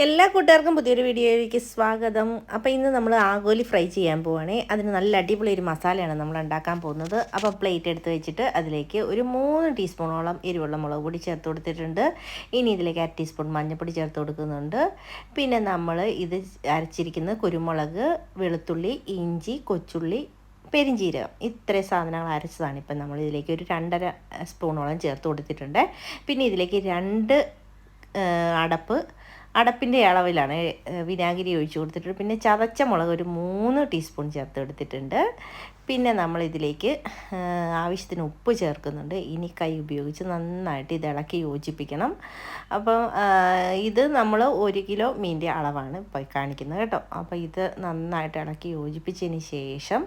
എല്ലാ കൂട്ടുകാർക്കും പുതിയൊരു വീഡിയോയിലേക്ക് സ്വാഗതം. അപ്പോൾ ഇന്ന് നമ്മൾ ആഗോലി ഫ്രൈ ചെയ്യാൻ പോവുകയാണ്. അതിന് നല്ല അടിപൊളി ഒരു മസാലയാണ് നമ്മൾ ഉണ്ടാക്കാൻ പോകുന്നത്. അപ്പോൾ പ്ലേറ്റ് എടുത്ത് വെച്ചിട്ട് അതിലേക്ക് ഒരു 3 ടീസ്പൂണോളം എരിവുള്ള മുളക് പൊടി ചേർത്ത് കൊടുത്തിട്ടുണ്ട്. ഇനി ഇതിലേക്ക് 1 ടീസ്പൂൺ മഞ്ഞൾപ്പൊടി ചേർത്ത് കൊടുക്കുന്നുണ്ട്. പിന്നെ നമ്മൾ ഇത് അരച്ചിരിക്കുന്ന കുരുമുളക്, വെളുത്തുള്ളി, ഇഞ്ചി, കൊച്ചുള്ളി, പെരിഞ്ചീരകം ഇത്രയും സാധനങ്ങൾ അരച്ചതാണ്. ഇപ്പം നമ്മൾ ഇതിലേക്ക് ഒരു 2.5 സ്പൂണോളം ചേർത്ത് കൊടുത്തിട്ടുണ്ട്. പിന്നെ ഇതിലേക്ക് 2 അടപ്പിൻ്റെ അളവിലാണ് വിനാഗിരി ഒഴിച്ച് കൊടുത്തിട്ടുണ്ട്. പിന്നെ ചതച്ച മുളക് ഒരു 3 ടീസ്പൂൺ ചേർത്ത് എടുത്തിട്ടുണ്ട്. പിന്നെ നമ്മളിതിലേക്ക് ആവശ്യത്തിന് ഉപ്പ് ചേർക്കുന്നുണ്ട്. ഇനി കൈ ഉപയോഗിച്ച് നന്നായിട്ട് ഇത് ഇളക്കി യോജിപ്പിക്കണം. അപ്പം ഇത് നമ്മൾ 1 കിലോ മീനിൻ്റെ അളവാണ് ഇപ്പോൾ കാണിക്കുന്നത് കേട്ടോ. അപ്പോൾ ഇത് നന്നായിട്ട് ഇളക്കി യോജിപ്പിച്ചതിന് ശേഷം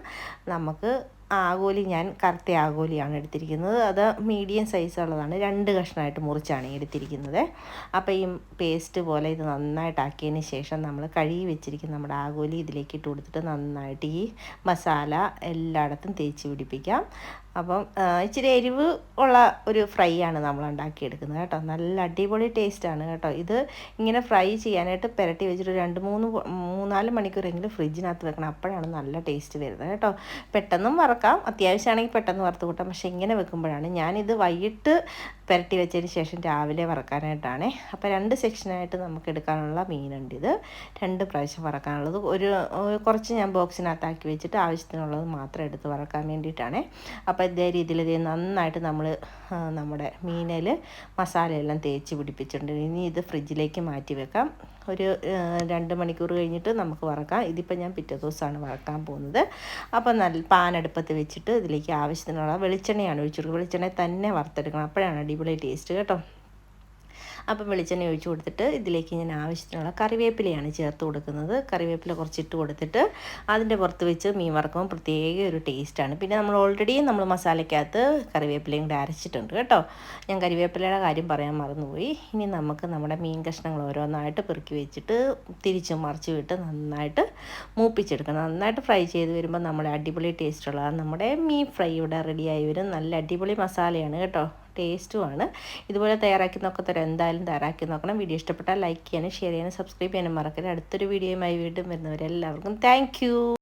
നമുക്ക് ആഗോലി, ഞാൻ കറുത്ത ആഗോലിയാണ് എടുത്തിരിക്കുന്നത്. അത് മീഡിയം സൈസുള്ളതാണ്. 2 കഷ്ണമായിട്ട് മുറിച്ചാണ് എടുത്തിരിക്കുന്നത്. അപ്പോൾ ഈ പേസ്റ്റ് പോലെ ഇത് നന്നായിട്ടാക്കിയതിന് ശേഷം നമ്മൾ കഴുകി വെച്ചിരിക്കുന്ന നമ്മുടെ ആഗോലി ഇതിലേക്ക് ഇട്ട് കൊടുത്തിട്ട് നന്നായിട്ട് ഈ മസാല എല്ലായിടത്തും തേച്ച് പിടിപ്പിക്കാം. അപ്പം ഇച്ചിരി എരിവ് ഉള്ള ഒരു ഫ്രൈ ആണ് നമ്മൾ ഉണ്ടാക്കിയെടുക്കുന്നത് കേട്ടോ. നല്ല അടിപൊളി ടേസ്റ്റാണ് കേട്ടോ. ഇത് ഇങ്ങനെ ഫ്രൈ ചെയ്യാനായിട്ട് പുരട്ടി വെച്ചിട്ട് 3-4 മണിക്കൂറെങ്കിലും ഫ്രിഡ്ജിനകത്ത് വെക്കണം. അപ്പോഴാണ് നല്ല ടേസ്റ്റ് വരുന്നത് കേട്ടോ. പെട്ടെന്നും വറക്കാം, അത്യാവശ്യമാണെങ്കിൽ പെട്ടെന്ന് വറുത്ത് കൂട്ടാം. പക്ഷേ ഇങ്ങനെ വെക്കുമ്പോഴാണ്, ഞാനിത് വൈകിട്ട് പുരട്ടി വെച്ചതിന് ശേഷം രാവിലെ വറക്കാനായിട്ടാണ്. അപ്പോൾ 2 സെക്ഷനായിട്ട് നമുക്ക് എടുക്കാനുള്ള മീനുണ്ട്. ഇത് 2 പ്രാവശ്യം വറക്കാനുള്ളത്. കുറച്ച് ഞാൻ ബോക്സിനകത്താക്കി വെച്ചിട്ട് ആവശ്യത്തിനുള്ളത് മാത്രം എടുത്ത് വറക്കാൻ വേണ്ടിയിട്ടാണ്. അപ്പോൾ ഇതേ രീതിയിൽ നന്നായിട്ട് നമ്മൾ നമ്മുടെ മീനിൽ മസാലയെല്ലാം തേച്ച് പിടിപ്പിച്ചിട്ടുണ്ട്. ഇനി ഇത് ഫ്രിഡ്ജിലേക്ക് മാറ്റി വെക്കാം. ഒരു 2 മണിക്കൂർ കഴിഞ്ഞിട്ട് നമുക്ക് വറക്കാം. ഇതിപ്പോൾ ഞാൻ പിറ്റേ ദിവസമാണ് വറക്കാൻ പോകുന്നത്. അപ്പോൾ നല്ല പാൻ അടുപ്പത്ത് വെച്ചിട്ട് ഇതിലേക്ക് ആവശ്യത്തിനുള്ള വെളിച്ചെണ്ണയാണ് ഒഴിച്ചു കൊടുക്കുക. വെളിച്ചെണ്ണ തന്നെ വറുത്തെടുക്കണം, അപ്പോഴാണ് അടിപൊളി ടേസ്റ്റ് കേട്ടോ. അപ്പം വെളിച്ചെണ്ണ ഒഴിച്ച് കൊടുത്തിട്ട് ഇതിലേക്ക് ഞാൻ ആവശ്യത്തിനുള്ള കറിവേപ്പിലയാണ് ചേർത്ത് കൊടുക്കുന്നത്. കറിവേപ്പില കുറച്ചിട്ട് കൊടുത്തിട്ട് അതിൻ്റെ പുറത്ത് വെച്ച് മീൻ വറക്കുമ്പോൾ പ്രത്യേക ഒരു ടേസ്റ്റാണ്. പിന്നെ നമ്മൾ ഓൾറെഡി മസാലയ്ക്കകത്ത് കറിവേപ്പിലയും കൂടെ അരച്ചിട്ടുണ്ട് കേട്ടോ. ഞാൻ കറിവേപ്പിലയുടെ കാര്യം പറയാൻ മറന്നുപോയി. ഇനി നമുക്ക് നമ്മുടെ മീൻ കഷ്ണങ്ങൾ ഓരോന്നായിട്ട് പെറുക്കി വെച്ചിട്ട് തിരിച്ച് മറിച്ച് വിട്ട് നന്നായിട്ട് മൂപ്പിച്ചെടുക്കണം. നന്നായിട്ട് ഫ്രൈ ചെയ്ത് വരുമ്പോൾ നമ്മുടെ അടിപൊളി ടേസ്റ്റുള്ള നമ്മുടെ മീൻ ഫ്രൈ ഇവിടെ റെഡിയായി വരും. നല്ല അടിപൊളി മസാലയാണ് കേട്ടോ, ടേസ്റ്റുമാണ്. ഇതുപോലെ തയ്യാറാക്കി നോക്കത്തരാം, എന്തായാലും തയ്യാറാക്കി നോക്കണം. വീഡിയോ ഇഷ്ടപ്പെട്ടാൽ ലൈക്ക് ചെയ്യാനും ഷെയർ ചെയ്യാനും സബ്സ്ക്രൈബ് ചെയ്യാനും മറക്കരുത്. അടുത്തൊരു വീഡിയോയുമായി വീണ്ടും വരുന്നവരെല്ലാവർക്കും താങ്ക് യു.